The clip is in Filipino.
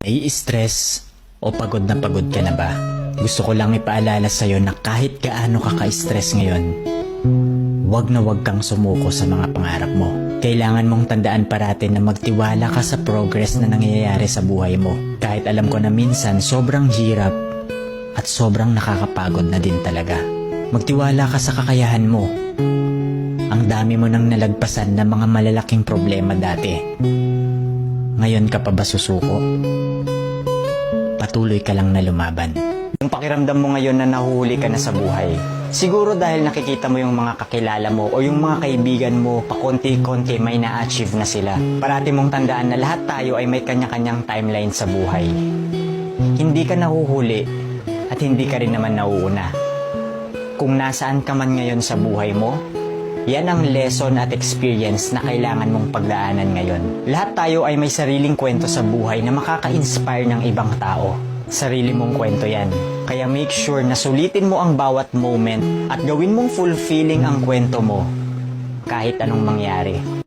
Nai-stress o pagod na pagod ka na ba? Gusto ko lang ipaalala sa'yo na kahit gaano ka ka-stress ngayon, wag na wag kang sumuko sa mga pangarap mo. Kailangan mong tandaan parati na magtiwala ka sa progress na nangyayari sa buhay mo. Kahit alam ko na minsan sobrang hirap at sobrang nakakapagod na din talaga. Magtiwala ka sa kakayahan mo. Ang dami mo nang nalagpasan na mga malalaking problema dati. Ngayon ka pa ba susuko? Patuloy ka lang na lumaban. Yung pakiramdam mo ngayon na nahuhuli ka na sa buhay, siguro dahil nakikita mo yung mga kakilala mo o yung mga kaibigan mo, pakonti-konti may na-achieve na sila. Parati mong tandaan na lahat tayo ay may kanya-kanyang timeline sa buhay. Hindi ka nahuhuli at hindi ka rin naman nauuna. Kung nasaan ka man ngayon sa buhay mo, yan ang lesson at experience na kailangan mong pagdaanan ngayon. Lahat tayo ay may sariling kwento sa buhay na makaka-inspire ng ibang tao. Sarili mong kwento yan. Kaya make sure na sulitin mo ang bawat moment at gawin mong fulfilling ang kwento mo kahit anong mangyari.